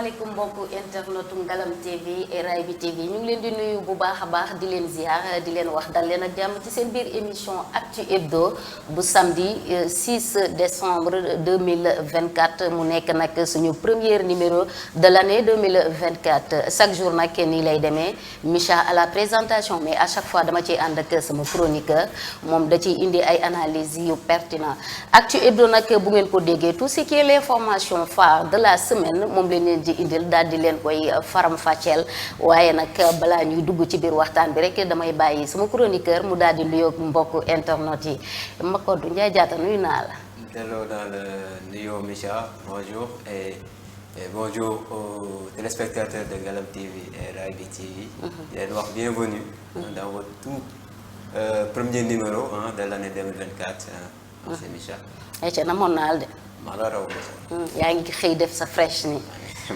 asalaamaaleykum mbokku internetu Ngalam TV et Ray bi TV ñu ngi leen di nuyu bu baax a baax di leen ziar di leen wax dal leen ak jàmm ci seen biir émission Actu Hebdo bu samedi 6 décembre 2024 mu nekk nag suñu premier numéro de l'année 2024 chaque jour nag nii lay demee Micha à la présentation mais à chaque fois dama ciy ànd ak sama chroniqueur moom da ciy indi ay analyses yu pertinent Actu Hebdo nag bu ngeen ko déggee tout ce qui est l'information phare de la semaine moom leen di indil daal di leen koy faram fàcceel waaye nag balaa ñuy dugg ci biir waxtaan bi rek damay bàyyi sama chroniqueur mu daal di nuyoo mbokk internet yi Makodou Ndiaye Diatta nuyu naa la. delloo naa la nuyoo Micha bonjour et bonjour aux téléspectateurs de Ngalam TV et Ray bi TV. di leen wax bienvenue dans votre tout premier numéro de l'année 2024. c'est Micha. ayca namoon naa la de. maa la raw yaa ngi xëy def sa fresh ni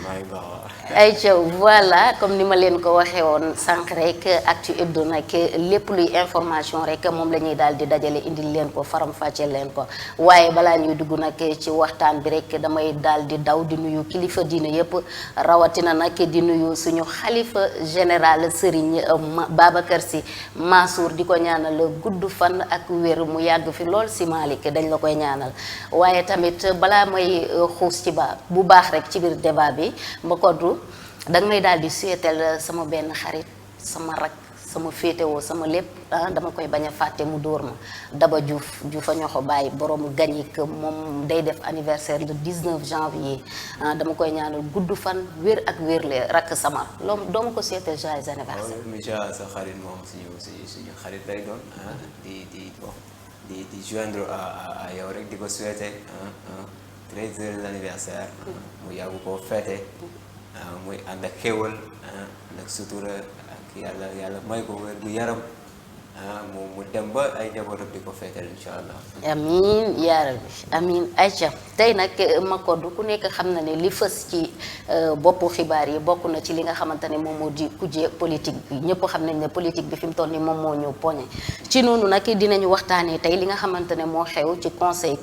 maa ngi baax ayca voilà comme ni ma leen ko waxee woon sànq rek Actu Hebdo nag lépp luy information rek moom la ñuy daal di dajale indil leen ko faram fàcceel leen ko waaye balaa ñuy dugg nag ci waxtaan bi rek damay daal di daw di nuyu kilifa diine yëpp rawatina nag di nuyu suñu xalifa général Serigne Babacar Sy Mansour di ko ñaanal gudd fan ak wér mu yàgg fi lool si Malick dañ la koy ñaanal waaye tamit balaa may xuus ci bu baax rek ci biir débat bi Makodou danga may daal di souhaiter sama benn xarit sama rak sama féetewoo sama lépp dama koy bañ a fàtte mu dóor ma Daba Diouf a ñoxo bàyyi borom gañik moom day def anniversaire le 19 janvier dama koy ñaanal gudd fan wér ak wérle rakk sama loolu dooma ko souhaiter joyeux anniversaire. Micha sa xarit moom suñu xarit lay doon di joindre à yow rek di ko souhaiter très heureux anniversaire mu yàggu koo fête muy ànd ak xéwal nag sutura ak yàlla may ko wér gu yaram mu dem ba ay njabootam di ko feetal incha allah. amiin yaa rabbi amiin ayca tey nag Makodou ku nekk xam na ne li fës ci boppu xibaar yi bokk na ci li nga xamante ne moom moo di kujje politique bi ñëpp xam nañ ne politique bi fi mu toll nii moom moo ñu poñe ci noonu nag dinañu waxtaanee tey li nga xamante ne moo xew ci conseil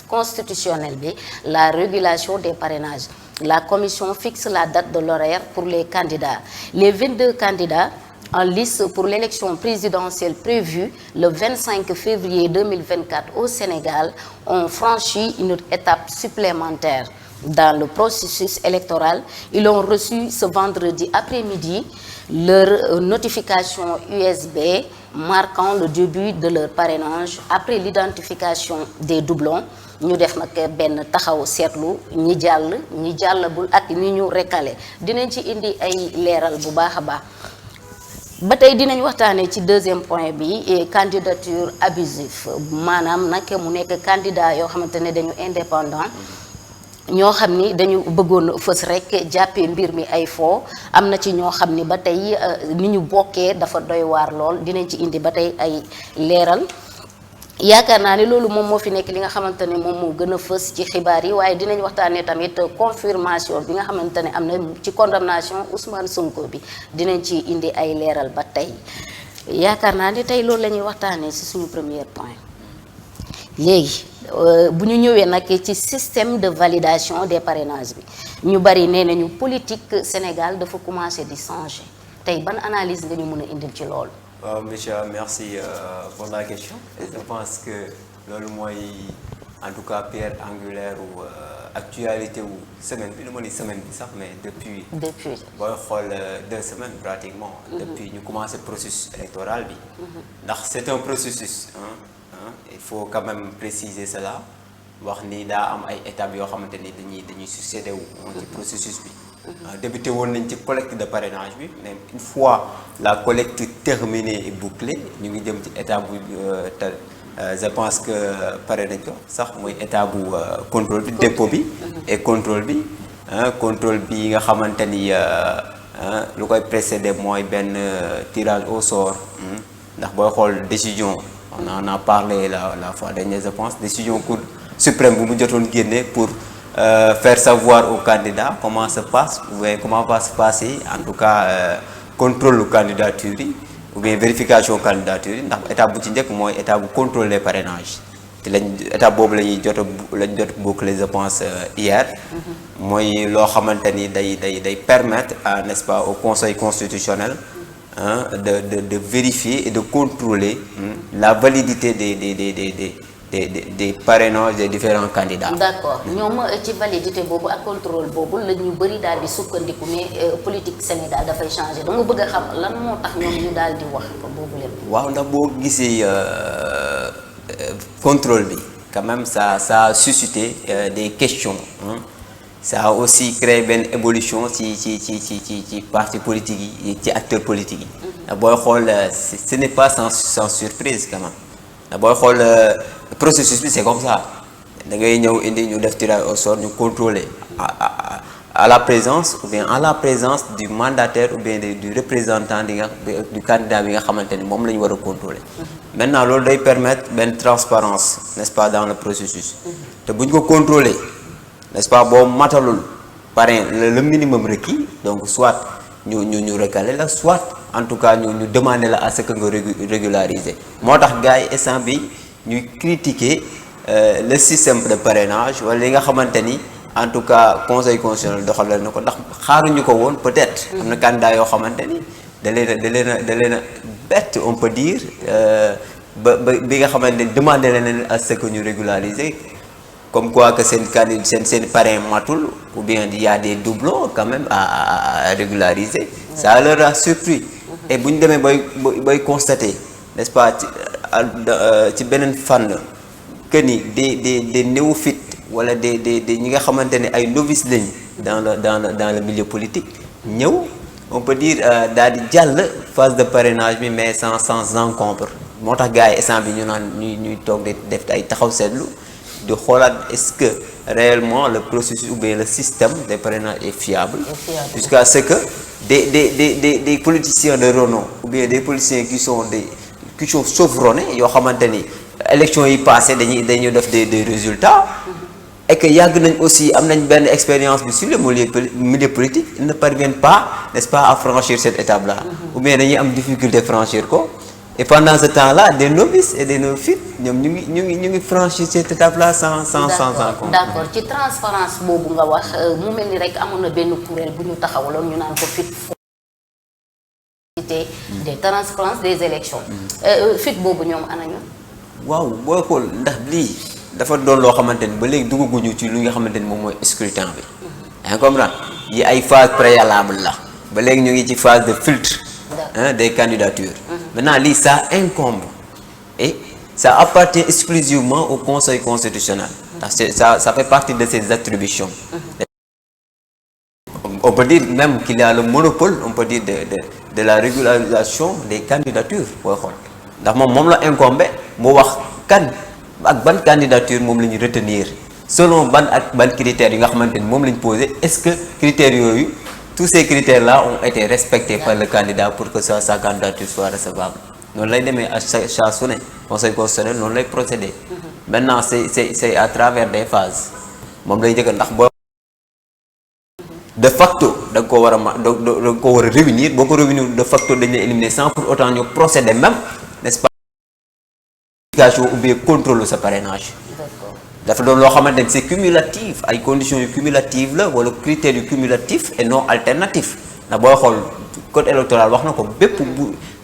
constitutionnel bi la régulation des parrainages. La commission fixe la date de l'horaire pour les candidats. Les 22 candidats en lice pour l'élection présidentielle prévue le 25 février 2024 au Sénégal ont franchi une étape supplémentaire dans le processus électoral. Ils ont reçu ce vendredi après-midi leur notification USB marquant le début de leur parrainage après l'identification des doublons. ñu def nag benn taxaw seetlu ñi jàllagul ak ñi ñu recalé dinañ ci indi ay leeral bu baax a baax ba tey dinañ waxtaanee ci deuxième point bi candidature abusive maanaam nag mu nekk candidat yoo xamante ne dañu indépendant ñoo xam ni dañu bëggoon fës rek jàppee mbir mi ay foo am na ci ñoo xam ni ba tey ni ñu bokkee dafa doy waar lool dinañ ci indi ba tey ay leeral yaakaar naa ne loolu moom moo fi nekk li nga xamante ne moom moo gën a fës ci xibaar yi waaye dinañ waxtaanee tamit confirmation bi nga xamante ne am na ci condamnation Ousmane Sonko bi dinañ ci indi ay leeral ba tey yaakaar naa ni tey loolu la ñuy waxtaanee ci suñu premier point léegi bu ñu ñëwee nag ci système de validation des parrainages bi ñu bari nee nañu politique Sénégal dafa commencer di changer tey ban analyse nga ñu mën a indil ci loolu. Micha merci pour la question et je pense que loolu mooy en tout cas pierre angulaire ou actualité wu semaine bi lu ma ni semaine bi sax mais depuis booy xool 2 semaines pratiquement depuis ñu commencé processus électoral bi ndax c'est un processus il faut quand même préciser cela wax ni daa am ay étapes yoo xamante ni dañuy succédé wu ci processus bi débuté woon nañ ci collecte de parrainage bi mais une fois la collecte terminée et bouclée ñu ngi jëm ci étape bu je pense que pare nañ ko sax mooy étape bu contrôle bi dépôt bi et contrôle bi nga xamante ni lu koy précédé mooy benn tirage au sort ndax booy xool décision on en a parlé la fois dernière je pense décision Cour suprême bu mu jotoon génne pour faire savoir aux candidats comment se passe ou bien comment va se passer en tout cas contrôle candidature yi ou bien vérification candidature yi ndax étape bu ci njëkk mooy étape bu contrôle des parrainages te lañ étape boobu la ñuy jot boucler je pense hier. mooy loo xamante ni day permettre à n'est-ce pas au conseil constitutionnel de vérifier et de contrôler la validité des parrainages des différents candidats. d'accord ñoom ci validité boobu ak contrôle boobu la ñu bëri daal di sukkandiku mais politique Sénégal dafay changer dama bëgg a xam lan moo tax ñoom ñu daal di wax boobu lépp. waaw ndax boo gisee contrôle bi quand même ça a suscité des questions. Ça a aussi créé benn évolution ci parti politique yi ci acteurs politiques yi. booy xool ce n'est pas sans surprise quand même. booy xool processus bi c'est comme ça da ngay ñëw indi ñu def tirage au sort ñu contrôler à la présence ou bien en la présence du mandataire ou bien du représentant du candidat bi nga xamante ni moom la ñu war a contrôler. Maintenant loolu day permettre benn transparence n'est-ce pas dans le processus. te bu ñu ko contrôler n'est-ce pas boo matalul parrain le minimum requis donc soit ñu recaler la soit en tout cas ñu demander la à ce que nga régulariser moo tax gars yi instant bi ñuy critiquer le système de parrainage wala li nga xamante ni en tout cas conseil constitutionnel doxalal na ko ndax xaaruñu ko woon peut-être. am na candidat yoo xamante ni da leen a bett on peut dire bi nga xamante ni demander leen à ce que ñu régulariser. Comme quoi que seen parrain matul ou bien il y a des doublons quand même à régulariser. Ça leur a surpris. Et bu ñu demee bay constater n'est-ce pas ci beneen fànn que ni des néophytes wala des ñi nga xamante ne ay novices lañ dans le milieu politique ñëw on peut dire daal di jàll phase de parrainage bi mais sans encombre moo tax gars yi instant bi ñu naan ñuy toog di def ay taxaw seetlu. de xoolaat est-ce que réellement le processus ou bien le système des parrainages est fiable. Jusqu'à ce que des politiciens de renom ou bien des politiciens qui sont chevronnés yoo xamante ni élections yi passé dañuy def des résultats. Et que yàgg nañ aussi am nañ benn expérience bi sur le milieu politique ils ne parviennent pas n'est-ce pas à franchir cette étape-là. Ou bien dañuy am difficulté franchir ko. Et pendant ce temps-là des novices et des néophytes ñoom ñu ngi franchir cette étape-là sans encombre. D'accord ci transparence boobu nga wax mu mel ni rek amoon na benn kuréel bu ñu taxawaloon ñu naan ko des transparence des élections. FIT boobu ñoom anañu. waaw booy xool ndax lii dafa doon loo xamante ni ba léegi duggaguñu ci li nga xamante ni moom mooy scrutin bi. yaa ngi comprendre yi ay phase préalable la ba léegi ñu ngi ci phase de filtre. Des candidatures. Maintenant lii ça incombe et ça appartient exclusivement au Conseil constitutionnel. Ça fait partie de ses attributions. On peut dire même qu'il a le monopole on peut dire de la régularisation des candidatures booy xool ndax moom la incombé mu wax kan ak ban candidature moom la ñu retenir selon ban critères yi nga xamante ni moom la ñu posé est-ce que critères yooyu. Tous ces critères-là ont été respectés par le candidat pour que sa candidature soit recevable. noonu lay demee à chaque su ne conseil constitutionnel noonu lay procéder. Maintenant c'est à travers des phases moom lay njëkk ndax boo de facto da nga ko war a réunir boo ko réunir de facto dañ lay éliminer sans pour autant ñu procéder même n'est-ce pas ou bien contrôle sa parrainage. dafa doon loo xamante ni c'est cumulatif ay conditions yu cumulatives la wala critères yu cumulatifs et non alternatifs ndax booy xool code électoral wax na ko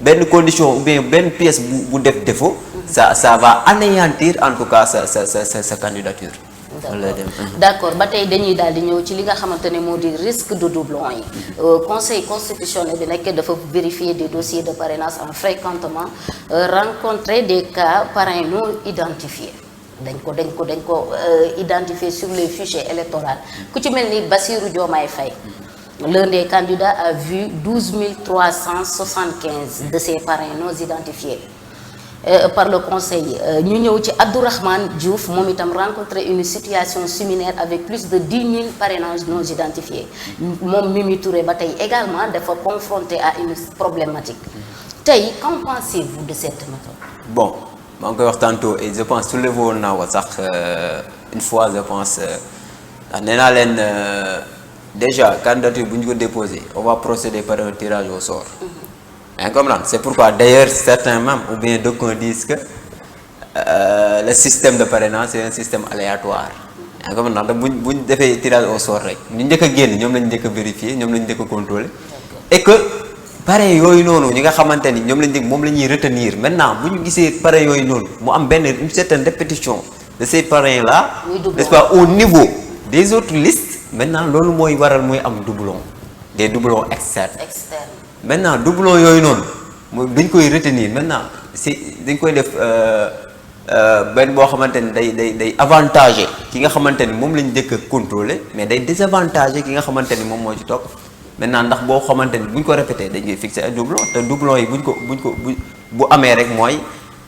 benn condition ou bien benn pièce bu def défaut ça va anéantir en tout cas sa candidature. D'accord ba tey dañuy daal di ñëw ci li nga xamante ne moo di risque de doublon yi. Conseil constitutionnel bi nekk dafa vérifier des dossiers de parrainage en fréquemment rencontrer des cas parrains non identifiés. dañ ko identifier sur les fichiers électoraux ku ci mel ni Bassirou Diomaye Faye l'un des candidats a vu 12 375 de ses parrains non identifiés par le conseil. ñu ñëw ci Abdourahmane Diouf moom itam rencontré une situation similaire avec plus de 10 000 parrainages non identifiés moom Mimi Touré ba tey également dafa confronté à une problématique tey qu'en pensez-vous de cette méthode? Bon maa ngi koy wax tantôt et je pense soulevé woon naa ko sax une fois je pense ndax nee naa leen déjà candidature bu ñu ko déposé on va procéder par un tirage au sort. Comprendre c'est pourquoi d'ailleurs certains même ou bien d'aucuns disent que le système de parrainage c'est un système aléatoire. yaa ngi ko ndax buñ defee tirage au sort rek ñu njëkk a génn ñoom lañ njëkk a vérifier ñoom lañ njëkk a contrôler et que parrain yooyu noonu ñi nga xamante ni ñoom lañ njëkk moom la ñuy retenir maintenant bu ñu gisee parrain yooyu noonu mu am benn une certaine répétition de ces parrains là n'est-ce pas au niveau des autres listes maintenant loolu mooy waral mooy am doublon des doublons externes maintenant doublon yooyu noonu mooy dañ koy retenir maintenant c'est dañ koy def benn boo xamante ni day avantager ki nga xamante ni moom lañ njëkk a contrôler mais day désavantager ki nga xamante ni moom moo ci topp maintenant ndax boo xamante ni buñ ko répété dañ koy fixer ay doublon te doublon yi bu amee rek mooy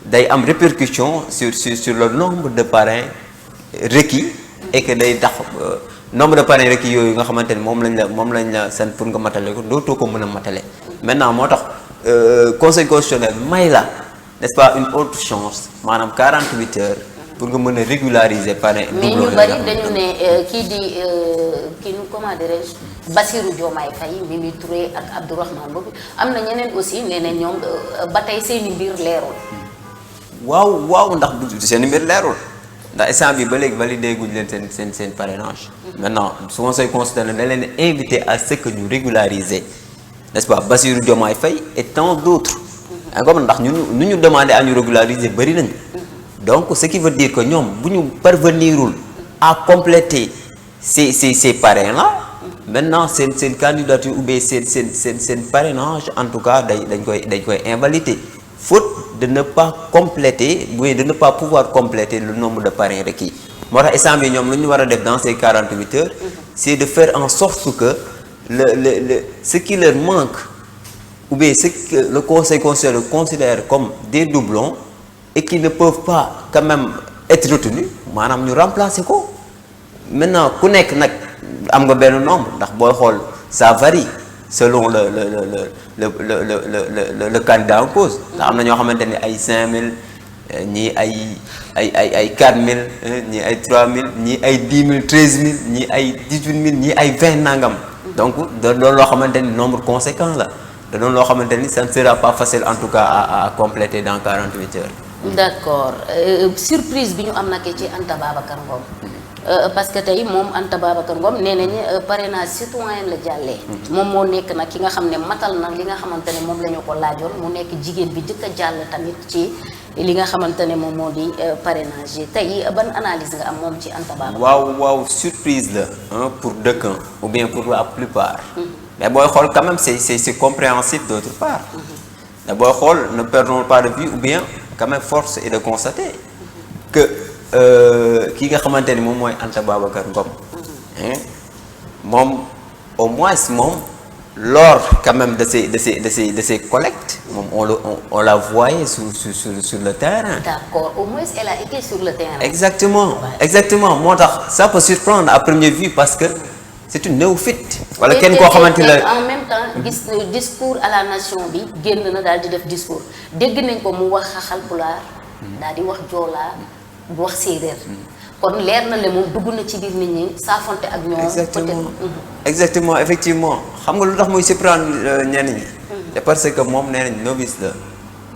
day am répercussion sur le nombre de parrains requis et que day tax nombre de parrains requis yooyu nga xamante ni moom lañ la seen pour nga matale ko dootoo ko mën a matale maintenant moo tax conseil constitutionnel may la n'est-ce pas une autre chance maanaam 48 heures pour nga mën a régulariser parrain mais ñu bari dañu ne kii nu comment dirais-je Bassirou Diomaye Faye Mimi Touré ak Abdourahmane Mboup am na ñeneen aussi nee na ñoom ba tey seeni mbir leerul waaw ndax seen mbir leerul ndax instant bi ba léegi validé guñ leen seen parrainage maintenant su conseil constitutionnel da leen invité à ce que ñu régulariser n'est-ce pas Bassirou Diomaye Faye et tant d'autres comme ndax nu ñu demandé à ñu régulariser bëri nañ donc ce qui veut dire que ñoom bu ñu parvenirul à compléter ces parrains là maintenant seen candidature ou bien seen parrainage en tout cas dañ koy invalider faute de ne pas compléter ou de ne pas pouvoir compléter le nombre de parrains requis moo tax instant bi ñoom lu ñu war a def dans ces 48 heures c'est de faire en sorte que ce qui leur manque ou bien ce que le conseil constitutionnel considère comme des doublons et qui ne peuvent pas quand même être retenus maanaam ñu remplacer ko maintenant ku nekk nag am nga benn nombre ndax booy xool ça varie selon le candidat en cause ndax am na ñoo xamante ni ay 5000 ñii ay 4000 ñii ay 3000 ñii ay 10 000 13 000 ñii ay 18 000 ñii ay 20 nangam donc da doon loo xamante ni nombre conséquent la da doon loo xamante ni ça ne sera pas facile en tout cas à compléter dans 48 heures. D'accord surprise bi ñu am nag ci Anta Babacar Ngom parce que tey moom Anta Babacar Ngom nee nañ parrainage citoyen la jàllee. moom moo nekk nag ki nga xam ne matal na li nga xamante ne moom la ñu ko laajoon mu nekk jigéen bi jëkk a jàll tamit ci li nga xamante ne moom moo di parrainage yi tey ban analyse nga am moom ci Anta Babacar. waaw surprise la pour d'aucuns ou bien pour la plupart. mais booy xool quand même c'est compréhensif d'autre part. mais booy xool ne perdons pas de vue ou bien quand même force est de constater que ki nga xamante ni moom mooy Anta Babacar Ngom moom au moins moom lors quand même de ces collectes moom on la voyait sur le terrain. D'accord, au moins elle a été sur le terrain. exactement moo tax ça peut surprendre à première vue parce que c'est une néophyte. wala kenn koo xamante ne en même temps gis discours à la nation bi génn na daal di def discours dégg nañ ko mu wax Haalpulaar daal di wax Joola wax séeréer kon leer na le moom dugg na ci biir nit ñi saafonte ak ñoom. exactement effectivement xam nga lu tax muy surprendre ñenn ñi. c'est parce que moom nee nañ novice la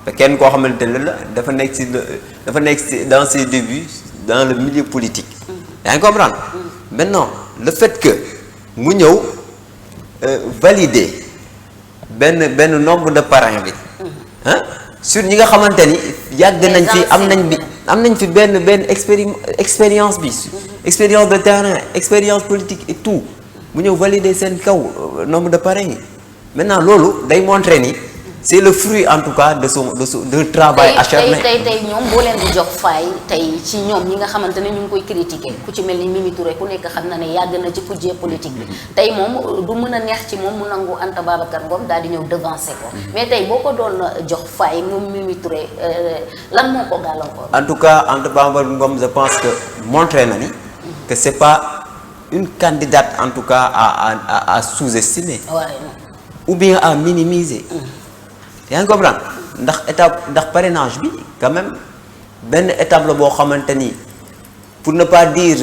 te kenn koo xamante ne la dafa nekk ci dans ses débuts dans le milieu politique. yaa ngi comprendre. maintenant le fait que mu ñëw valider benn nombre de parrains bi sur ñi nga xamante ni yàgg nañ fi am nañ fi benn expérience bi expérience de terrain expérience politique et tout mu ñëw valider seen kaw nombre de parrains yi maintenant loolu day montrer ni c'est le fruit en tout cas de travail acharné. tey ñoom boo leen di jox faay tey ci ñoom ñi nga xamante ne ñu ngi koy critiquer ku ci mel ni Mimi Touré ku nekk xam na ne yàgg na ci kujje politique bi tey moom du mën a neex ci moom mu nangu Anta Babacar Ngom daal di ñëw devancer ko mais tey boo ko doon jox faay moom Mimi Touré lan moo ko gàllankoor. en tout cas Anta Babacar Ngom je pense que montré na ni que c'est pas une candidate en tout cas à sous-estimer. ou bien à minimiser. yaa ngi comprendre ndax parrainage bi quand même benn étape la boo xamante ni pour ne pas dire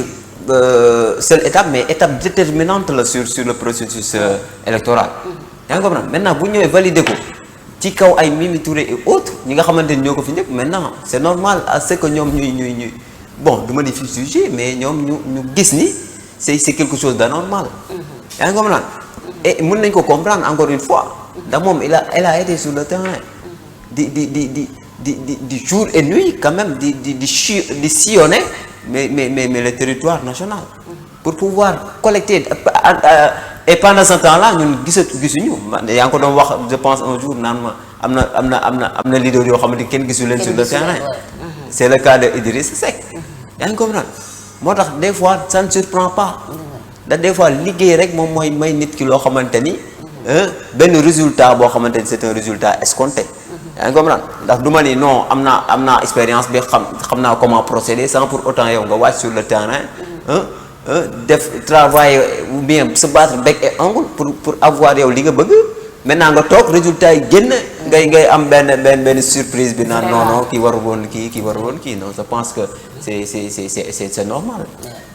seule étape mais étape déterminante la sur le processus électoral. yaa ngi comprendre maintenant bu ñëwee valider ko ci kaw ay Mimi Touré et autres ñi nga xamante ni ñoo ko fi njëkk maintenant c'est normal à ce que ñoom ñuy bon du ma di fi sujet mais ñoom ñu gis ni c'est quelque chose d'anormal. yaa ngi comprendre et mën nañ ko comprendre encore une fois ndax moom elle a été sur le terrain di jour et nuit quand même di sillonner mais le territoire national pour pouvoir collecter et pendant ce temps-là ñun gisuñu yaa ngi ko doon wax je pense un jour naan ma am na leader yoo xamante kenn gisu leen sur le terrain c'est le cas de Idriss Seck yaa ngi comprendre moo tax des fois ça ne surprend pas ndax des fois liggéey rek moom mooy may nit ki loo xamante ni benn résultat boo xamante ni c'est un résultat escompté yaa ngi comprendre ndax du ma ni non am naa expérience bi xam naa comment procéder sans pour autant yow nga wàcc sur le terrain def travail ou bien se battre bec et ongle pour avoir yow li nga bëgg maintenant nga toog résultat yi génn ngay am benn surprise bi naan non kii waru woon kii non je pense que c'est normal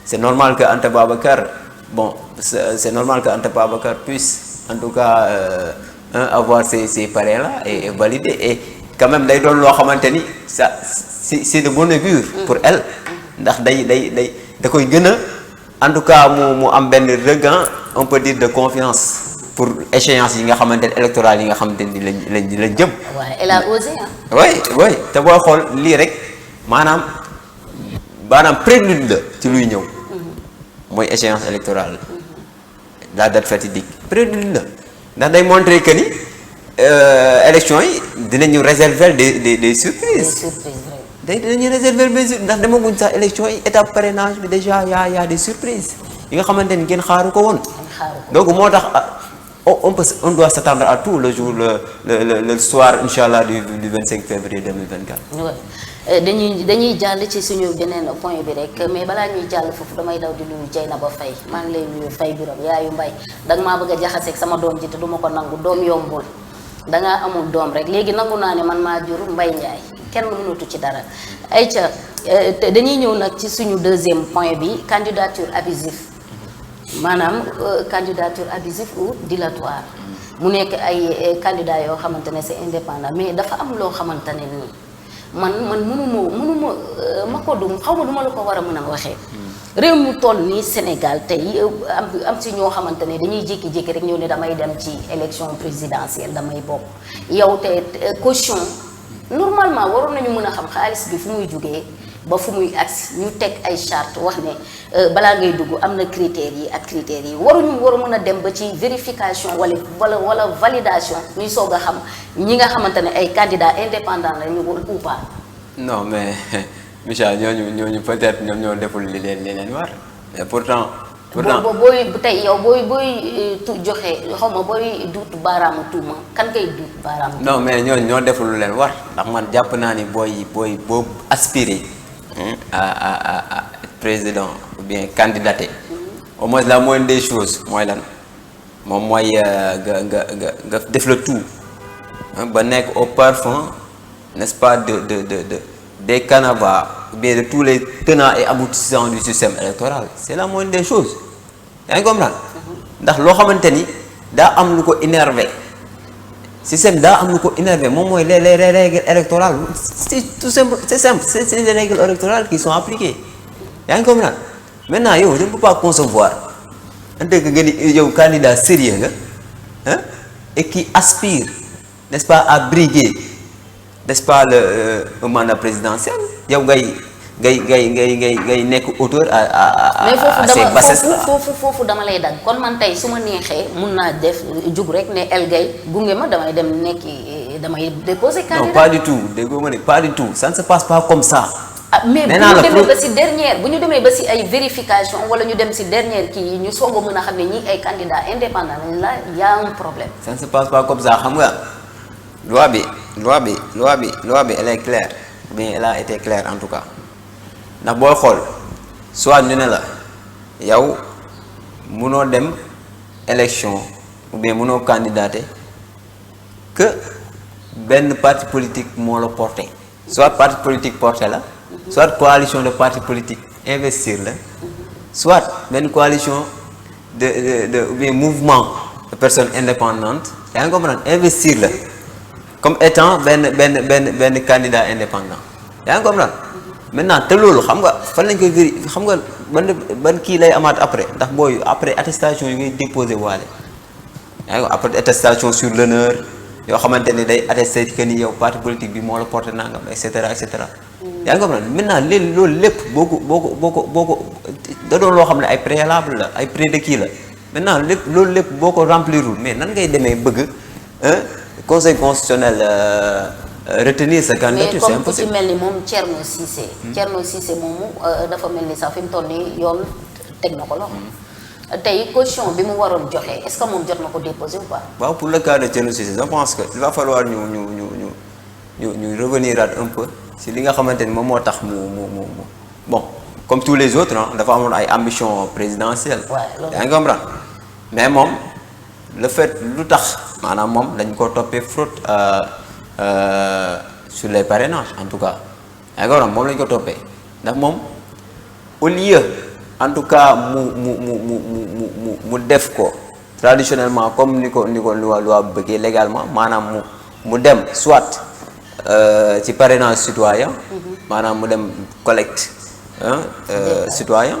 c'est normal que Anta Babacar bon c'est normal que Anta Babacar puisse en tout cas avoir ces parrains là et valider et quand même day doon loo xamante ni ça c'est de bonne augure pour elle ndax da koy gën a en tout cas mu am benn regain on peut dire de confiance pour échéance yi nga xamante ne électorale yi nga xamante ni lañ jëm. waaw elle a osé ah. oui te boo xool lii rek maanaam prélude la ci luy ñëw. mooy échéance électorale la date fatidique prélude la ndax day montrer que ni élection yi dinañu réserver des surprises. dinañu réserver ndax demaguñ sax élection yi étape parrainage bi déjà y a des surprises yi nga xamante ni kenn xaaru ko woon. donc moo tax on doit s'attendre à tout le jour le soir inchallah du 25 février 2024. dañuy jàll ci suñu beneen point bi rek mais balaa ñuy jàll foofu damay daw di nuyu Dieynaba Faye maa ngi lay nuyu Faye Biram yaayu mbay danga maa bëgg a jaxaseeg sama doom ji te duma ko nangu doom yombul dangaa amul doom rek léegi nangu naa ne man maa jur Mbaye Ndiaye kenn mënatu ci dara ay ca dañuy ñëw nag ci suñu deuxième point bi candidature abusive maanaam candidature abusive ou dilatoire mu nekk ay candidats yoo xamante ne c'est indépendant mais dafa am loo xamante ne nii man mënuma ma ko dum xaw ma du ma la ko war a mën a waxee réew mu toll nii Sénégal tey am si ñoo xamante ne dañuy jékki-jékki rek ñëw ne damay dem ci élection présidentielle damay bokk yow te caution normalement waroon nañu mën a xam xaalis bi fu muy jógee ba fu muy agsi ñu teg ay charte wax ne balaa ngay dugg am na critères yi ak critères yi waru mën a dem ba ci vérification wala validation ñuy soog a xam ñi nga xamante ne ay candidats indépendants la ñu ou pas. non mais Micha ñooñu peut-être ñoom ñoo deful li leen war mais pourtant. booy tey yow booy joxe xaw ma booy duut baaraamu tuuma kan kay duut baaraamu tuuma. non mais ñoo deful lu leen war ndax man jàpp naa ni boo aspiré à président ou bien candidaté au moins la moindre des choses mooy lan moom mooy nga def le tout ba nekk au parfum n'est-ce pas des canevas ou bien de tous les tenants et aboutissants du système électoral c'est la moindre des choses yaa ngi comprendre ndax loo xamante ni daa am lu ko énervé système daa am lu ko énervé moom mooy les règles électorales c'est tout simple c'est simple c'est les règles électorales qui sont appliquées yaa ngi comprendre maintenant yow je ne peux pas concevoir en tant que nga ni yow candidat sérieux nga hein et qui aspire n'est-ce pas à briguer n'est-ce pas le mandat présidentiel yow ngay nekk auteur à ces bassesses là foofu dama lay dagg kon man tey su ma neexee mun naa def jug rek ne El Gaye gunge ma damay dem nekki damay déposer candidat. non pas du tout déggoo ma ne pas du tout ça ne se passe pas comme ça. mais bu ñu demee ba si dernière bu ñu demee ba si ay vérification wala ñu dem si dernière kii yi ñu soog a mën a xam ne ñi ay candidats indépendants lañ la y a un problème. ça ne se passe pas comme ça xam nga loi bi elle est claire bien elle a été claire en tout cas ndax booy xool soit ñu ne la yow munoo dem élection ou bien munoo candidater que benn parti politique moo la porté soit parti politique porté la soit coalition de partis politiques investir la soit benn coalition de ou bien mouvement de personnes indépendantes yaa ngi comprendre investir la comme étant benn candidat indépendant yaa ngi comprendre maintenant te loolu xam nga fan lañ koy vérifier xam nga ban kii lay amaat après ndax booy après attestation yi ngay déposé waale yaa ngi après attestation sur l'honneur yoo xamante ni day attesté que ni yow parti politique bi moo la porté nangam et cetera et cetera yaa ngi comprendre maintenant léegi loolu lépp boo ko da doon loo xam ne ay préalable la ay prérequis la maintenant lépp loolu lépp boo ko remplirul mais nan ngay demee bëgg conseil constitutionnel retenir sa candidature c'est mais comme ku ci impossible. mel ni moom Thierno Cissé. Thierno Cissé moomu dafa mel ni sax fi mu toll nii yoon teg na ko loxo. tey caution bi mu waroon joxe est-ce que moom jot na ko déposer ou pas. waaw pour le cas de Thierno Cissé je pense que il va falloir ñu revenir un peu si li nga xamante ni moom moo tax mu bon comme tous les autres dafa amoon ay ambition présidentielle. yaa ngi comprendre mais moom le fait lu tax maanaam moom dañ ko toppee fraude sur les parrainages en tout cas yaa ngi comprendre moom lañ ko toppee ndax moom au lieu en tout cas mu def ko traditionnellement comme ni ko loi bëggee légalement maanaam mu dem soit ci parrainage citoyen maanaam mu dem collecte citoyen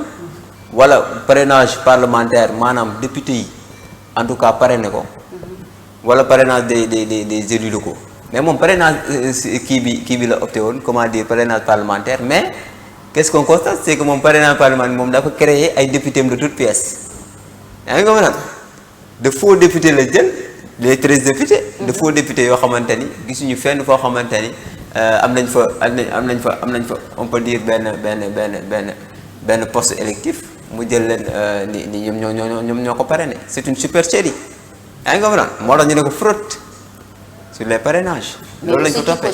wala parrainage parlementaire maanaam député yi en tout cas parrainé ko wala parrainage des élus locaux mais moom parrainage kii bi la opté woon comment dire parrainage parlementaire mais qu'est-ce qu'on constate c'est que moom parrainage parlementaire moom dafa créer ay députés de toutes pièces yaa ngi ko mën a de faux députés la jël les 13 députés de faux députés yoo xamante ni gisuñu fenn foo xamante ni am nañ fa on peut dire benn poste électif mu jël leen ni ñoom ñoo ko parrainé c'est une supercherie yaa ngi comprendre moo tax ñu ne ko fraude sur les parrainages. loolu lañ ko toppee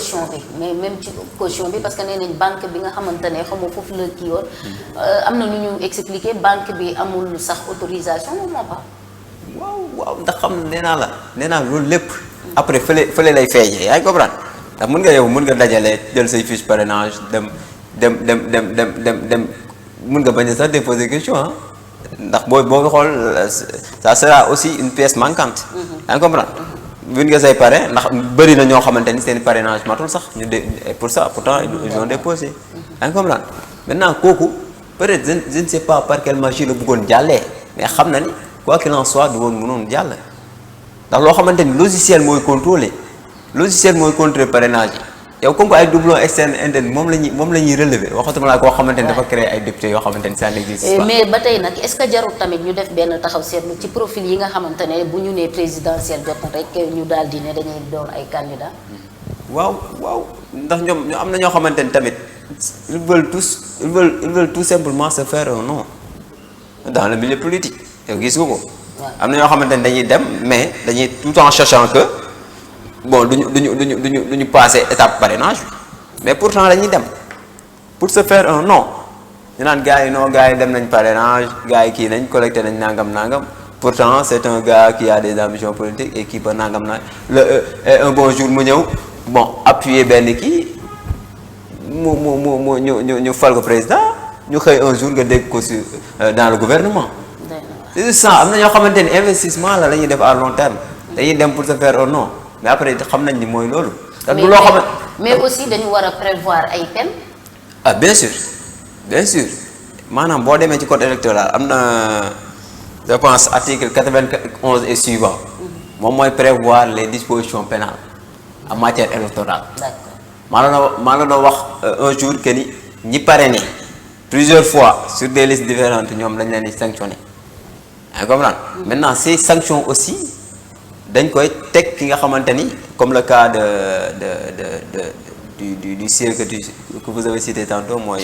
mais même ci caution bi parce que nee nañ banque bi nga xamante ne xam nga foofu la kii woon am na nu ñu expliquer banque bi amul sax autorisation moom moo pas. waaw ndax xam nee naa loolu lépp après fële lay feeñee yaa ngi comprendre ndax mën nga dajale jël say fiche parrainage dem mën nga bañ a sax déposer question ndax boo xool ça sera aussi une pièce manquante yaa ngi comprendre buñ nga say pare ndax bëri na ñoo xamante ni seen parrainage matul sax ñu pourtant ils ont déposé yaa ngi comprendre maintenant kooku peut-être je ne sais pas par quelle magie la bëggoon jàllee mais xam na ni quoi qu'il en soit du woon mënoon jàll ndax loo xamante ni logiciel mooy contrôler parrainage yi yow comme que ay doublon externe interne moom la ñuy relever waxatuma laa koo xamante ni dafa créer ay députés yoo xamante ni ça n'existe pas. mais ba tey nag est-ce que jarul tamit ñu def benn taxaw seetlu ci profil yi nga xamante ne bu ñu nee présidentiel jot na rek ñu daal di ne dañuy doon ay candidats. waaw ndax ñoom am na ñoo xamante ni tamit ils veulent tout simplement se faire un nom dans le milieu politique yow gis nga ko. am na ñoo xamante ni dañuy dem mais dañuy tout en sachant que bon duñu passer étape parrainage mais pourtant dañuy dem pour se faire un nom ñu naan gars yi dem nañ parrainage gars yi kii nañ collecté nañ nangam pourtant c'est un gars qui a des ambitions politiques et qui peut nangam un bon jour mu ñëw bon appuyer benn kii ñu fal ko président ñu xëy un jour nga dégg ko sur dans le gouvernement. c'est ça am na ñoo xamante ni investissement la ñuy def à long terme dañuy dem pour se faire un nom mais après xam nañ ni mooy loolu. te du loo xam mais aussi dañu war a prévoir ay peines. ah bien sûr maanaam boo demee ci code électoral am na je pense article 91 et suivant moom mooy prévoir les dispositions pénales en matière électorale. d'accord maa la doon wax un jour que ni ñi parrainé plusieurs fois sur des listes différentes ñoom dañ leen di sanctionner. yaa comprendre maintenant ces sanctions aussi dañ koy teg ki nga xamante ni comme le cas du cirque que vous avez cité tantôt mooy.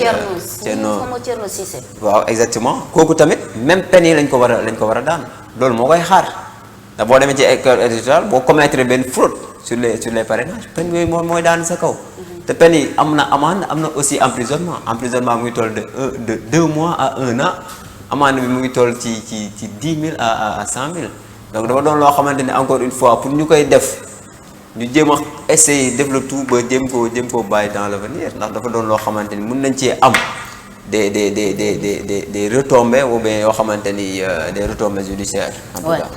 Thierno Cissé. waaw exactement kooku tamit même peine yi lañ ko war a daan loolu moo koy xaar ndax boo demee ci école électorale boo commettre benn fraude sur les parrainages peine yooyu mooy daan sa kaw. te peine yi am na amende am na aussi emprisonnement mu ngi toll de 2 mois à 1 an. amende bi mu ngi toll ci 10 000 à 100 000 donc dafa doon loo xamante ne encore une fois pour ñu koy def ñu jéem a essayer def le tout ba jéem koo bàyyi dans l'avenir ndax dafa doon loo xamante ni mën nañ cee am des retombées ou bien yoo xamante ni des retombées judiciaires en tout cas.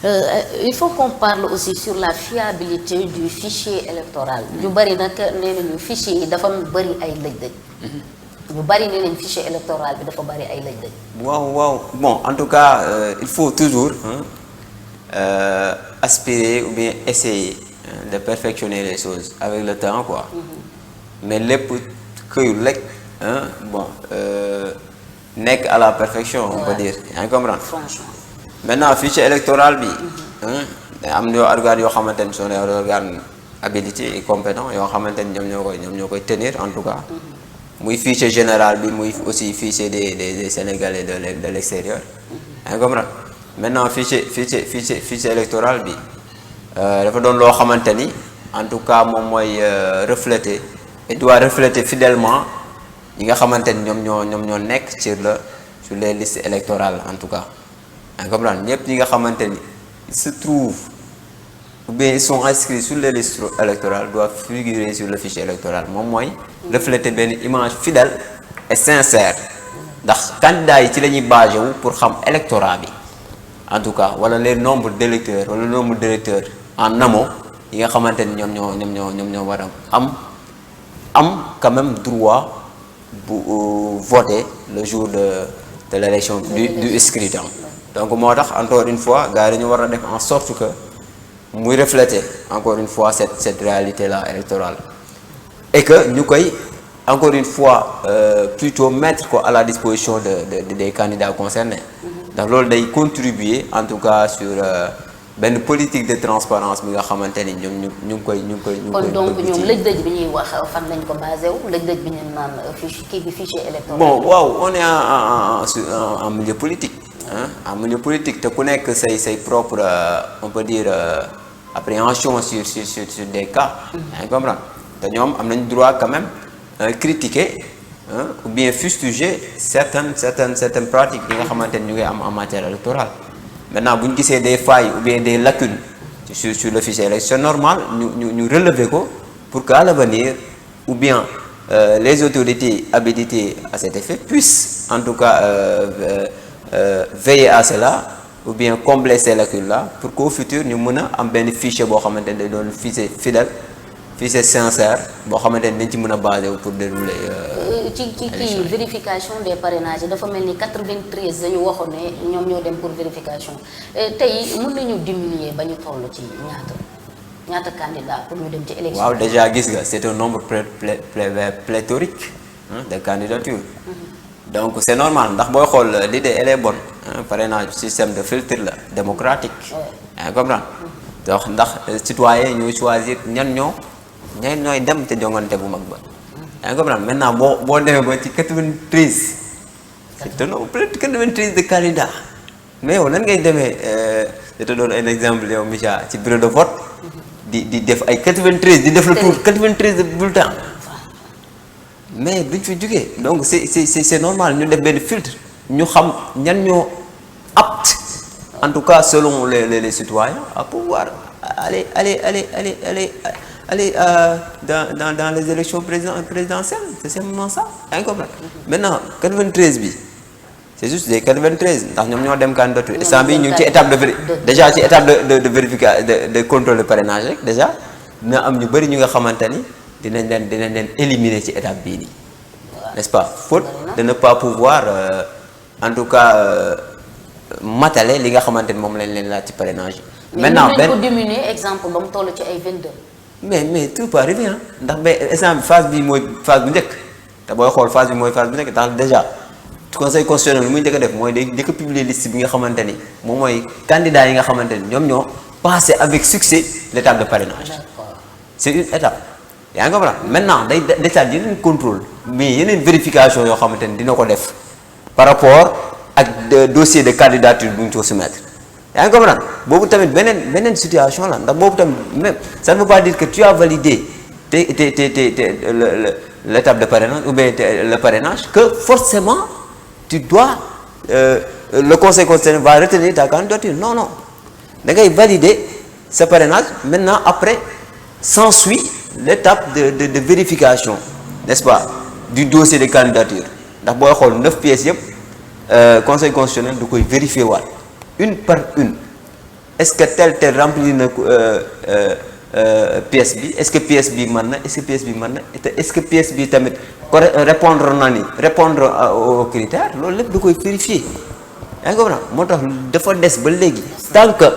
Il faut qu'on parle aussi sur la fiabilité du fichier électoral. ñu bari nag nee nañu fichier yi dafa bari ay lëj-lëj. ñu bari nee nañ fichier électoral bi dafa bari ay lëj-lëj. waaw bon en tout cas il faut toujours aspirer ou bien essayer de perfectionner les choses avec le temps quoi. Mais lépp këyul rek bon nekk à la perfection on peut dire yaa ngi comprendre. Franchement. Maintenant fichier électoral bi am na organes yoo xamante ni sont des organes habilités et compétents yoo xamante ni ñoom ñoo koy tenir en tout cas. muy fichier général bi muy aussi fichier des Sénégalais de l'extérieur. yaa ngi comprendre. Maintenant fichier électoral bi dafa doon loo xamante ni en tout cas moom mooy refléter et doit refléter fidèlement ñi nga xamante ni ñoom ñoo nekk sur les listes électorales en tout cas. yaa ngi comprendre ñëpp ñi nga xamante ni ils se trouvent ou bien ils sont inscrits sur les listes électorales doivent figurer sur le fichier électoral moom mooy refléter benn image fidèle et sincère ndax candidats yi ci la ñuy basé wu pour xam électorat bi en tout cas wala les nombres d'électeurs wala nombre d'électeurs en amont yi nga xamante ni ñoom ñoo war a am quand même droit bu voter le jour de l'élection du scrutin. Donc moo tax encore une fois gars yi dañu war a def en sorte que muy refléter encore une fois cette réalité là électorale et que ñu koy encore une fois plutôt mettre ko à la disposition des candidats concernés ndax loolu day contribuer en tout cas sur benn politique de transparence bi nga xamante ni ñoom ñu ngi koy kon donc ñoom lëj-lëj bi ñuy wax fan lañ ko basé wu lëj-lëj bi ñu naan fichier électoral. Bon waaw on est en milieu politique. En milieu politique te ku nekk say propre on peut dire appréhension sur des cas. yaa ngi comprendre te ñoom am nañ droit quand même critiquer ou bien fustiger certaines pratiques yi nga xamante ni ñu ngi am en matière électorale. Maintenant bu ñu gisee des failles ou bien des lacunes sur le fichier électoral c'est normal ñu relever ko pour qu'à l'avenir ou bien les autorités habilitées à cet effet puissent en tout cas veiller à cela ou bien combler ces lacunes là pour qu'au futur ñu mën a am benn fichier boo xamante ne day doon fichier fidèle fichier sincère boo xamante ne dañ ci mën a basé wu pour dérouler. ci vérification des parrainages dafa mel ni 93 dañu waxoon ne ñoom ñoo dem pour vérification tey mën nañu diminuer ba ñu toll ci ñaata candidat pour ñu dem ci élection. waaw déjà gis nga c'est un nombre pléthorique de candidatures. Donc c'est normal ndax booy xool l'idée elle est bonne parrainage système de filtre la démocratique. yaa ngi comprendre donc ndax citoyen ñooy choisir ñooy dem te jongante bu mag ba. yaa ngi comprendre maintenant boo demee ba ci 93 c'est un nombre peut-être 93 de candidats mais yow nan ngay demee je te donne un exemple yow Micha ci bureau de vote di def ay 93 di def le tour 93 de bulletins. Mais duñ fi jógee donc c'est normal ñu def benn filtre ñu xam ñan ñoo apte en tout cas selon les citoyens à pouvoir aller dans les élections présidentielles c'est simplement ça yaa ngi comprendre. Maintenant 93 bi c'est juste des 93 ndax ñoom ñoo dem candidature instant bi ñu ngi ci étape déjà ci étape de vérification de contrôle de parrainage rek déjà dina am ñu bëri ñu nga xamante ni dinañ leen éliminer ci étape bii nii n'est-ce pas faute de ne pas pouvoir en tout cas matale li nga xamante ni moom lañ leen laaj ci parrainage yi. Maintenant benn ko diminuer exemple ba mu toll ci ay 22. mais tout peut arriver ndax ba instant bi phase bi mooy phase bu njëkk te booy xool phase bi mooy phase bu njëkk ndax déjà conseil constitutionnel lu muy njëkk a def mooy day njëkk a publier liste bi nga xamante ni moom mooy candidat yi nga xamante ni ñoom ñoo passé avec succès l'étape de parrainage. C'est une étape. yaa ngi comprendre maintenant day desaat yeneen contrôle mais yeneen vérification yoo xamante ni dina ko def par rapport ak dossier de candidature bu ñu ko soumettre yaa ngi comprendre boobu tamit beneen situation la ndax boobu tamit même ça ne veut pas dire que tu as validé l'étape de parrainage ou bien le parrainage que forcément tu dois le conseil constitutionnel va retenir ta candidature non da ngay valider ce parrainage maintenant après s'ensuit l'étape de vérification n'est-ce pas du dossier de candidature ndax booy xool 9 pièces yëpp conseil constitutionnel du koy vérifier waat une par une est-ce que tel remplir na pièce bi, est-ce que pièce bi mën na, est-ce que pièce bi mën na, est-ce que pièce bi tamit répondre aux critères, loolu lépp da koy vérifier. yaa ngi comprendre moo tax dafa des ba léegi tant que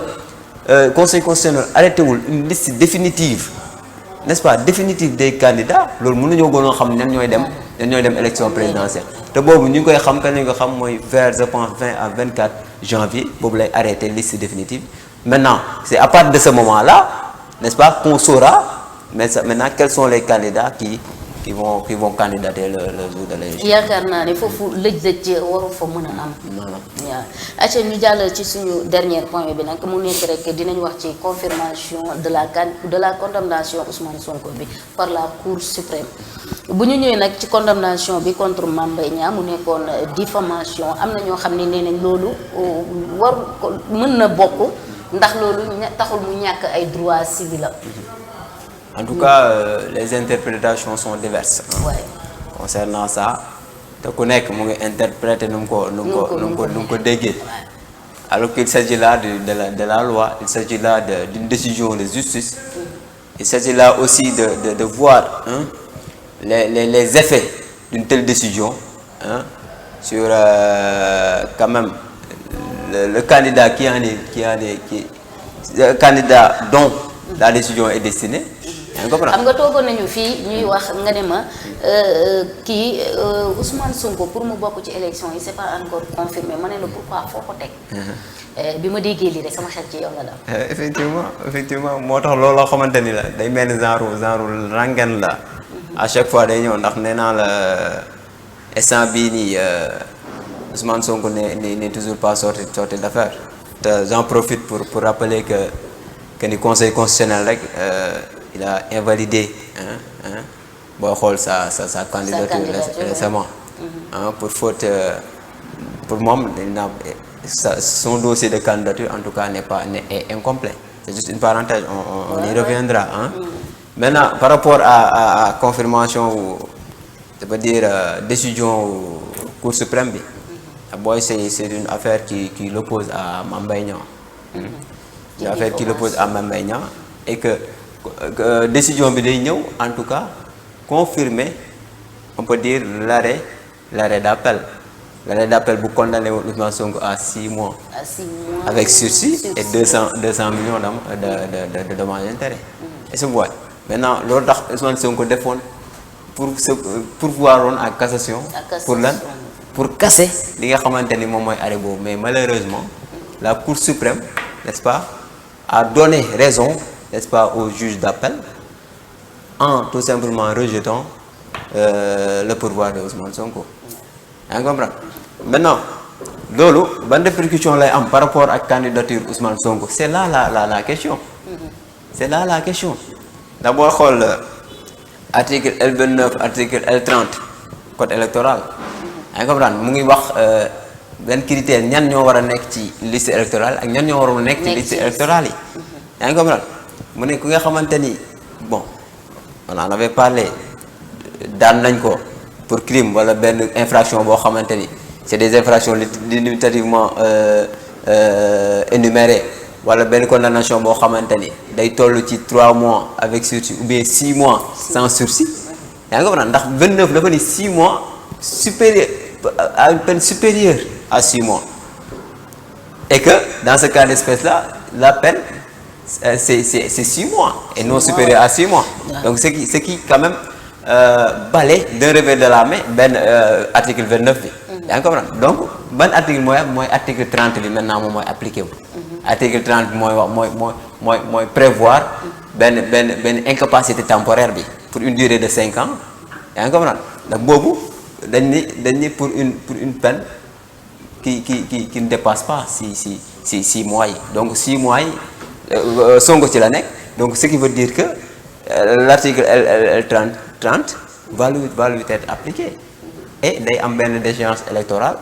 conseil constitutionnel arrêté wul une liste définitive, n'est-ce pas, définitive des candidats, loolu mënuñoo gënoon xam ñan ñooy dem élection présidentielle. te boobu ñu ngi koy xam kañ lañ ko xam mooy vers je pense 20 à 24 janvier boobu lay arrêté liste définitive. Maintenant c'est à partir de ce moment-là, n'est-ce pas, qu'on saura maintenant quels sont les candidats qui vont candidater le jour de l'élection. yaakaar naa ne foofu lëj-lëj waru fa mën a am. waaw acca ñu jàll ci suñu dernier point bi nag mu nekk rek dinañ wax ci confirmation de la condamnation Ousmane Sonko bi par la Cour suprême. bu ñu ñëwee nag ci condamnation bi contre Mame Mbaye Niang mu nekkoon diffamation am na ñoo xam ne nee nañ loolu mën na bokk ndax loolu taxul mu ñàkk ay droits civils. En tout cas, les interprétations sont diverses. Ouais. Concernant ça, te ku nekk mu ngi interpréter nu mu ko déggee. Alors qu'il s'agit là de la loi, il s'agit là d'une décision de justice. Il s'agit là aussi de voir les effets d'une telle décision sur quand même le candidat le candidat dont la décision est destinée. xam nga toogoon nañu fii ñuy wax nga ne ma kii Ousmane Sonko pour mu bokk ci élection yi c'est pas encore confirmé ma ne la pourquoi foo ko teg. bi ma déggee lii rek sama xel ci yow la daal. effectivement moo tax loolu loo xamante ni la day mel ni genre rangen la. à chaque fois day ñëw ndax nee naa la instant bii nii Ousmane Sonko n'est toujours pas sorti d'affaire. te j'en profite pour rappeler que ni conseil constitutionnel rek. Il a invalidé boo xool sa candidature récemment pour faute pour moom son dossier de candidature en tout cas est incomplet. C'est juste une parenthèse, on y reviendra. Maintenant par rapport à confirmation ou je peux dire décision Cour suprême bi booy c'est une affaire qui l'oppose à Mame Mbaye Niang. Une affaire qui l'oppose à Mame Mbaye Niang et que décision bi day ñëw en tout cas confirmer on peut dire l'arrêt d'appel bu condamné woon Ousmane Sonko à 6 mois avec sursis et 200 millions de dommages et intérêts. Et ce voit maintenant loolu tax Ousmane Sonko defoon pour voir woon en cassation pour lan pour casser li nga xamante ni moom mooy arrêt boobu, mais malheureusement la Cour suprême, n'est-ce pas, a donné raison, n'est-ce pas, au juge d'appel en tout simplement rejetant le pourvoi de Ousmane Sonko. Yaa ngi comprendre maintenant loolu ban répercussion lay am par rapport ak candidature Ousmane Sonko, c'est là la question. C'est là la question. D'abord xool article L29 article L30 code électoral. Yaa ngi comprendre mu ngi wax benn critère ñan ñoo war a nekk ci liste électorale ak ñan ñoo warul nekk ci liste électorale yi. Yaa ngi comprendre mu ne ku nga xamante ni bon on en avait parlé daan nañ ko pour crime wala benn infraction boo xamante ni c'est des infractions limitativement énumérées wala benn condamnation boo xamante ni day toll ci 3 mois avec sursis ou bien 6 mois sans sursis. Yaa ngi comprendre ndax 29 dafa ni 6 mois supérieur à une peine supérieure à 6 mois et que dans ce cas d'espèce là la peine c'est 6 mois et non supérieur à 6 mois. Donc ce qui quand même balaie d'un revers de la main benn article 29 bi. Yaa ngi comprendre donc ban article mooy article 30 bi maintenant moom mooy appliqué wu. Article 30 bi mooy wax mooy prévoir benn incapacité temporaire bi pour une durée de 5 ans. Yaa ngi comprendre donc boobu dañ ni pour une peine qui ne dépasse pas 6 mois yi. Donc 6 mois yi Sonko ci la nekk, donc ce qui veut dire que l'article L30 va lui être appliqué et day am benn déchéance électorale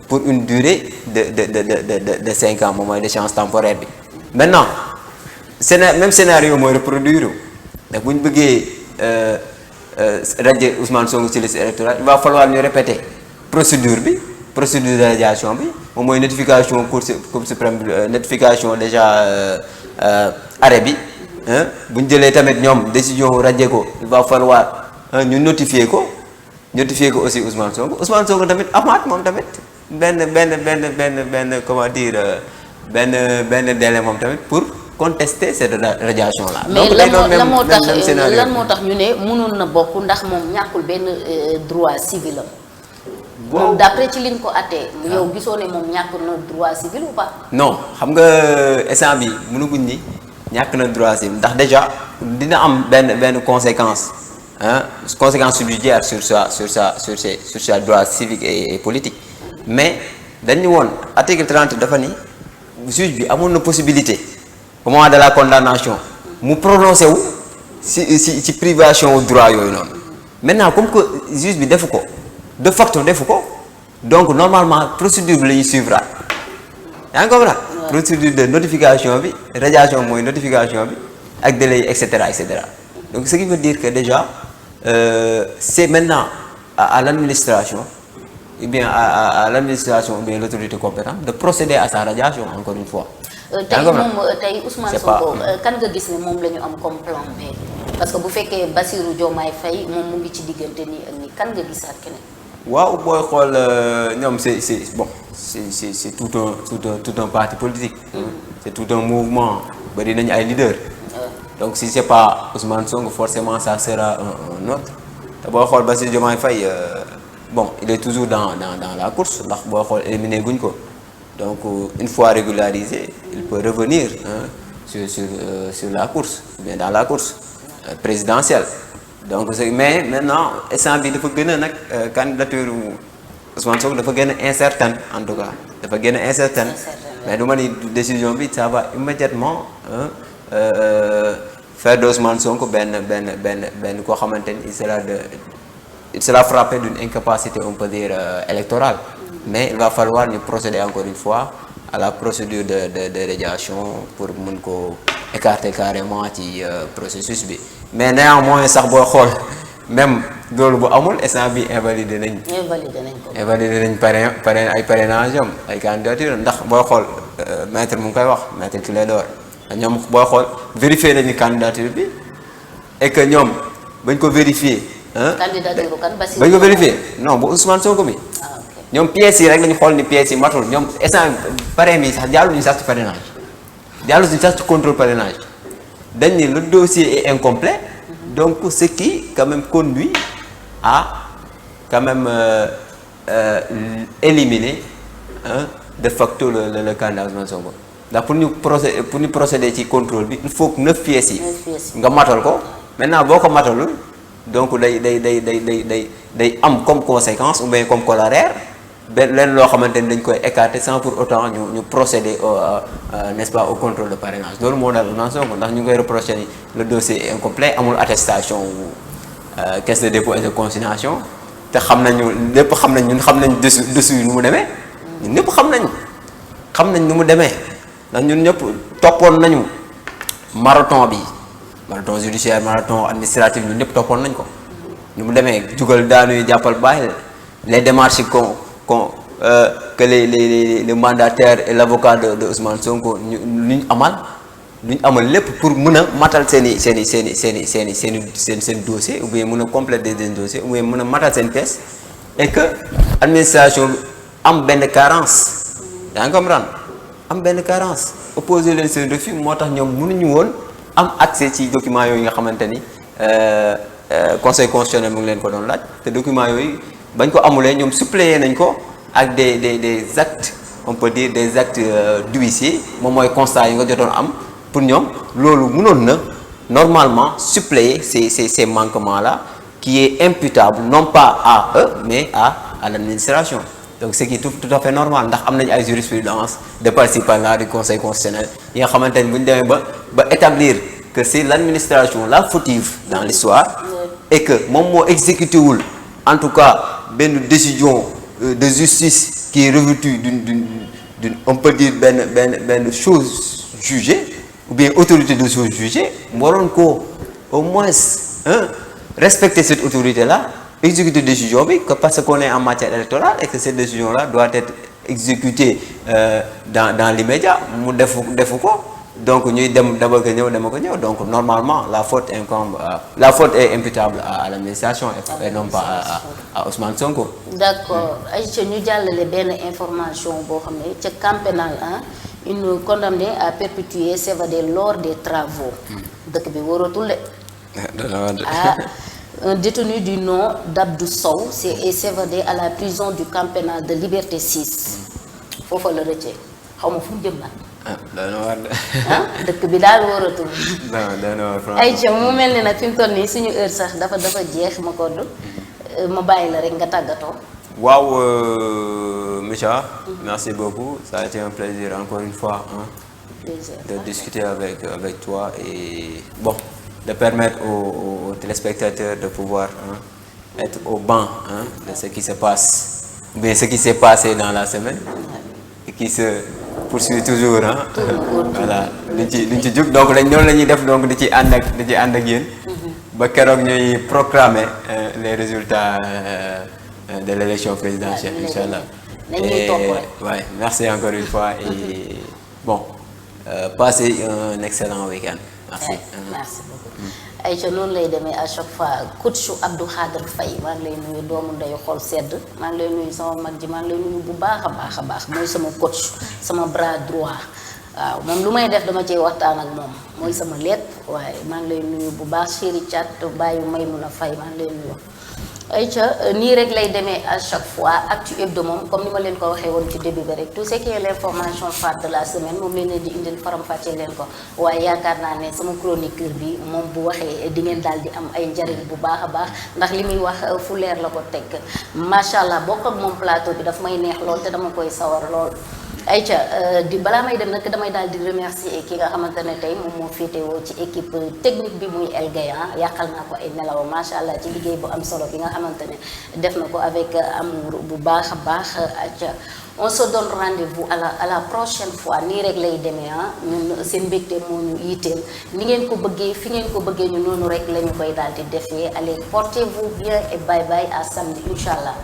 pour une durée de 5 ans moom mooy déchéance temporaire bi. Maintenant même scénario mooy reproduire ndax bu ñu bëggee radier Ousmane Sonko ci liste électorale il va falloir ñu répéter procédure bi procédure de radiation bi moom mooy notification cour suprême notification déjà arrêt bi bu ñu jëlee tamit ñoom décision radier ko il va falloir ñu notifier ko aussi Ousmane Sonko tamit amaat moom tamit benn comment dire benn délai moom tamit pour contester cette radiation là. mais lan moo tax ñu ne mënoon na bokk ndax moom ñàkkul benn droit civil am. moom d'après ci liñ ko attee. yow gisoo ne moom ñàkk na droit civil ou pas. non xam nga instant bi mënaguñ ni ñàkk na droit civil ndax déjà dina am benn conséquence conséquence subsidiaire sur sa droit civique et politique mais dañu woon article 30 dafa ni juge bi amoon na possibilité au moment de la condamnation mu prononcé wu ci privation au droit yooyu noonu maintenant comme que juge bi defu ko de facto defu ko donc normalement procédure bi la ñuy suivre yaa ngi comprendre procédure de notification bi radiation mooy notification bi ak délai et cetera donc ce qui veut dire que déjà c'est maintenant à l'administration ou bien à l'administration ou bien l'autorité compétente de procéder à sa radiation encore une fois. tey Ousmane Sonko kan nga gis ne moom la ñu am comme plan B parce que bu fekkee Bassirou Diomaye Faye moom mu ngi ci diggante nii ak nii kan nga gisaat keneen. waaw booy xool ñoom c'est tout un parti politique. C'est tout un mouvement bari nañu ay leaders. donc si c'est pas Ousmane Sonko forcément ça sera un autre te booy xool Bassirou Diomaye Faye il est toujours dans la course ndax booy xool éliminé guñ ko. Donc, une fois régularisé, il peut revenir sur la course, ou bien dans la course présidentielle. Donc, mais maintenant, instant bi dafa gën a nag candidature Ousmane Sonko dafa gën a incertaine en tout cas dafa gën a incertaine mais du ma ni décision bi ça va immédiatement faire de Ousmane Sonko benn koo xamante ni il sera frappé d'une incapacité on peut dire électorale. Mais il va falloir ñu procéder encore une fois à la procédure de radiation pour mun ko écarter carrément ci processus bi mais néanmoins sax boo xool même loolu bu amul instant bi invalider nañ ay parrainage am ay candidature ndax booy xool maître mu ngi koy wax maître Clédor ñoom booy xool vérifier nañu candidature bi et que ñoom bañ ko vérifier candidature kan Bassirou bañ ko vérifier non bu Ousmane Sonko mi ñoom pièces yi rek lañu xool ni pièces yi matul ñoom instant parrain bi sax jàlluñu sax ci parrainage jàlluñu sax ci contrôle parrainage dañ ni le dossier est incomplet donc ce qui quand même conduit à quand même éliminer de facto le candidat Ousmane Sonko ndax pour ñu procéder ci contrôle bi il faut que 9 pièces yi nga matal ko maintenant boo ko matalul donc day am comme conséquence ou bien comme corollaire leen loo xamante ni dañ koy écarter sans pour autant ñu procéder n'est-ce pas au contrôle de parrainage loolu moo daal Ousmane Sonko ndax ñu ngi koy reprocher ni le dossier est incomplet amul attestation caisse de dépôt et de consignation te xam nañ dessus nu mu demee ñun ñëpp xam nañ nu mu demee ndax ñun ñëpp toppoon nañu marathon judiciaire marathon administratif ñun ñëpp toppoon nañ ko nu mu demee jugal daanuy jàppal bàyyi les démarches que les mandataires et l'avocat de Ousmane Sonko ñu amal lépp pour mën a matal seen dossier ou bien mën a compléter des dossiers ou bien mën a matal seen pièce et que administration bi am benn carence yaa ngi comprendre am benn carence opposé leen seen refus moo tax ñoom mënuñu woon am accès ci documents yooyu nga xamante ni conseil constitutionnel mu ngi leen ko doon laaj te documents yooyu bañ ko amulee ñoom suppléé nañ ko ak des actes on peut dire des actes d'huissier moom mooy constat yi nga jotoon am pour ñoom loolu mënoon na normalement suppléer ces manquements là qui est imputable non pas à eux mais à l'administration donc ce qui est tout à fait normal ndax am nañu ay jurisprudence de participants là du conseil constitutionnel yi nga xamante ni bu ñu demee ba établir que c'est l'administration la fautive dans l'histoire et que moom moo exécuté wul en tout cas benn décision de justice qui est revêtue d'une on peut dire benn chose jugée ou bien autorité de chose jugée mu waroon ko au moins respecter cette autorité là exécuter décision bi que parce qu'on est en matière électorale et que cette décision là doit être exécutée dans l'immédiat mu defu ko donc ñuy dem dama ko ñëw donc normalement la faute est imputable à l'administration et non pas à Ousmane Sonko. d'accord Aïcha ñu jàllale benn information boo xam ne ca camp pénal une condamnée à perpétuer s'évader lors des travaux. dëkk bi wóoratul de. Un détenu du nom d'Abdou Sow est évadé à la prison du camp pénal de Liberté 6. foofa la rëccee xaw ma fu mu jëm nag. dëkk bi daal wóoratul. Aïcha mu mel ni nag fi mu toll nii suñu heure sax dafa jeex ma kodd ma bàyyi la rek nga tàggatoo. Waaw Micha, merci beaucoup. Ça a été un plaisir encore une fois de discuter avec toi et bon, de permettre aux téléspectateurs de pouvoir être au banc de ce qui se passe, ou bien ce qui s'est passé dans la semaine et qui se poursuit toujours. Voilà. Donc noonu la ñuy def donc di ci ànd ak yéen ba keroog ñuy proclamer les résultats de l'élection présidentielle, Inch'Allah. Ouais, merci encore une fois et bon, passez un excellent week-end. Merci. Merci beaucoup. Aïcha noonu lay demee à chaque fois coach Abdou Khadre Faye maa ngi lay nuyu doomu ndeyu xol sedd maa ngi lay nuyu sama mag ji maa ngi lay nuyu bu baax a baax mooy sama coach sama bras droit waaw moom lu may def dama ciy waxtaan ak moom mooy sama lépp waaye maa ngi lay nuyu bu baax chéri Thiat bàyyi may mun a fay maa ngi lay nuyu. Aïcha nii rek lay demee à chaque fois actu hebdo moom comme ni ma leen ko waxee woon ci début bi rek tout ce qui est l'information phare de la semaine moom leen di indil faram-fàccee leen ko waaye yaakaar naa ne sama chroniqueur bi moom bu waxee di ngeen daal di am ay njariñ bu baax a baax ndax li muy wax fu leer la ko teg macha allah bokk ak moom plateau bi daf may neex lool te dama koy sawar lool. Aïcha di balaa may dem nag damay daal di remercier ki nga xamante ne tey moom moo féetewoo ci équipe technique bi muy El Gayan yàqal naa ko ay nelaw macha allah ci liggéey bu am solo bi nga xamante ne def na ko avec amour bu baax a baax. Aïcha on se donne rendez-vous à la prochaine fois nii rek lay demee ñun seen mbégte moo ñu yitteel ni ngeen ko bëggee fi ngeen ko bëggee ñu noonu rek la ñu koy daal di defee allez portez-vous bien et bye bye à samedi incha allah.